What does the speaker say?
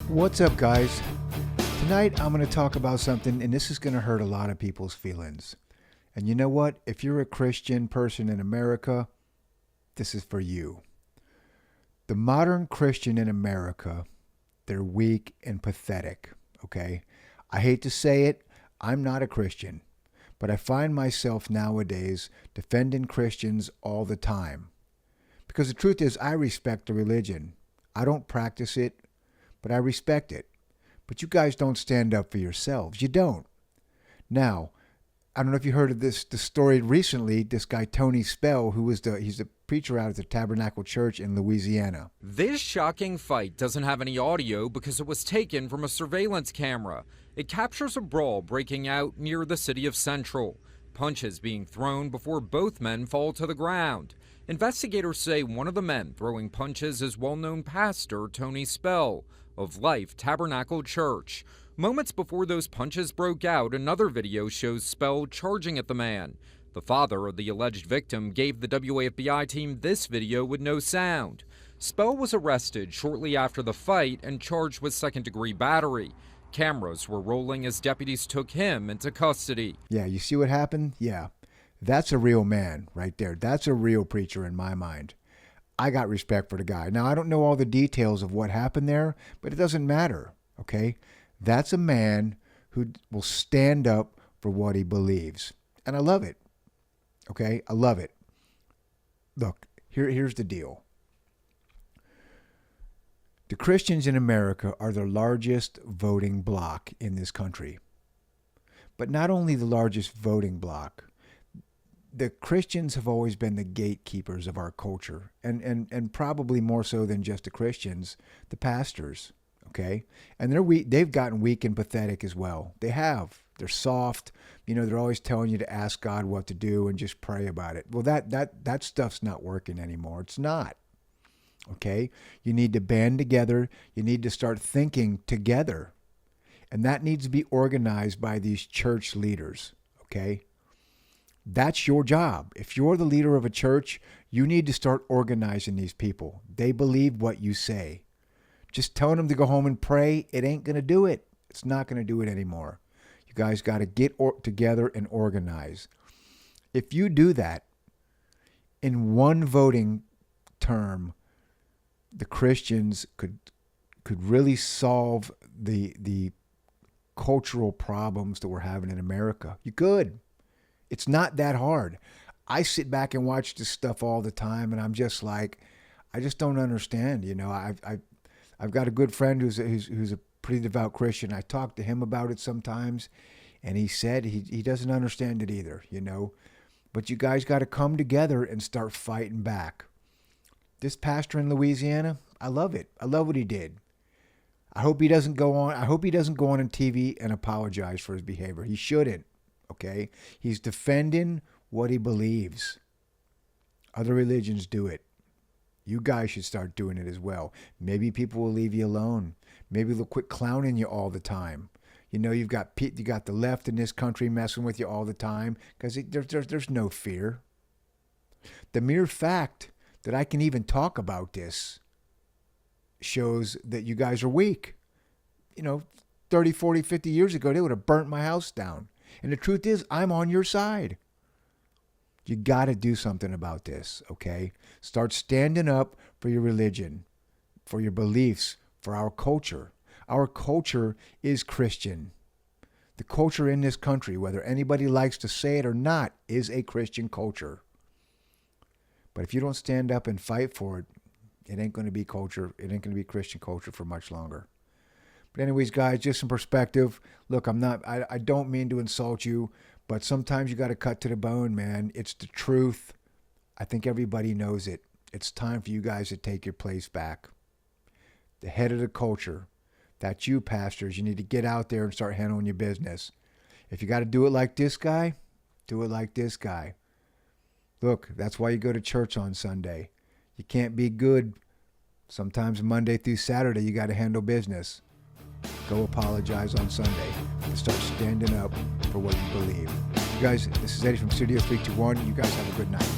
What's up, guys? Tonight I'm going to talk about something, and this is going to hurt a lot of people's feelings. And you know what? If you're a Christian person in America, this is for you. The modern Christian in America, they're weak and pathetic, okay? I hate to say it, I'm not a Christian, but I find myself nowadays defending Christians all the time. Because the truth is, I respect the religion. I don't practice it, but I respect it. But you guys don't stand up for yourselves. You don't. Now, I don't know if you heard of the story recently, this guy Tony Spell, he's the preacher out at the Tabernacle Church in Louisiana. This shocking fight doesn't have any audio because it was taken from a surveillance camera. It captures a brawl breaking out near the city of Central. Punches being thrown before both men fall to the ground. Investigators say one of the men throwing punches is well-known pastor Tony Spell of Life Tabernacle Church. Moments before those punches broke out, another video shows Spell charging at the man. The father of the alleged victim gave the WAFBI team this video with no sound. Spell was arrested shortly after the fight and charged with second-degree battery. Cameras were rolling as deputies took him into custody. Yeah, you see what happened? Yeah, that's a real man right there. That's a real preacher in my mind. I got respect for the guy. Now, I don't know all the details of what happened there, but it doesn't matter, okay? That's a man who will stand up for what he believes. And I love it, okay? I love it. Look, here's the deal. The Christians in America are the largest voting bloc in this country. But not only the largest voting bloc, the Christians have always been the gatekeepers of our culture, and probably more so than just the Christians, the pastors, okay? And they're weak. They've gotten weak and pathetic as well. They have. They're soft. You know, they're always telling you to ask God what to do and just pray about it. Well, that stuff's not working anymore. It's not, okay? You need to band together. You need to start thinking together. And that needs to be organized by these church leaders, okay? That's your job. If you're the leader of a church, you need to start organizing these people. They believe what you say. Just telling them to go home and pray, it ain't going to do it. It's not going to do it anymore. You guys got to get together and organize. If you do that, in one voting term, the Christians could really solve the cultural problems that we're having in America. You could. It's not that hard. I sit back and watch this stuff all the time, and I'm just like, I just don't understand. You know, I've got a good friend who's a pretty devout Christian. I talk to him about it sometimes, and he said he doesn't understand it either. You know, but you guys got to come together and start fighting back. This pastor in Louisiana, I love it. I love what he did. I hope he doesn't go on. I hope he doesn't go on TV and apologize for his behavior. He shouldn't. Okay? He's defending what he believes. Other religions do it. You guys should start doing it as well. Maybe people will leave you alone. Maybe they'll quit clowning you all the time. You know, you got the left in this country messing with you all the time because there's no fear. The mere fact that I can even talk about this shows that you guys are weak. You know, 30, 40, 50 years ago, they would have burnt my house down. And the truth is, I'm on your side. You got to do something about this, okay? Start standing up for your religion, for your beliefs, for our culture. Our culture is Christian. The culture in this country, whether anybody likes to say it or not, is a Christian culture. But if you don't stand up and fight for it, it ain't going to be culture. It ain't going to be Christian culture for much longer. But anyways, guys, just some perspective. Look, I don't mean to insult you, but sometimes you got to cut to the bone, man. It's the truth. I think everybody knows it. It's time for you guys to take your place back. The head of the culture, that's you, pastors. You need to get out there and start handling your business. If you got to do it like this guy, do it like this guy. Look, that's why you go to church on Sunday. You can't be good. Sometimes Monday through Saturday, you got to handle business. Go apologize on Sunday and start standing up for what you believe. You guys, this is Eddie from Studio 321. You guys have a good night.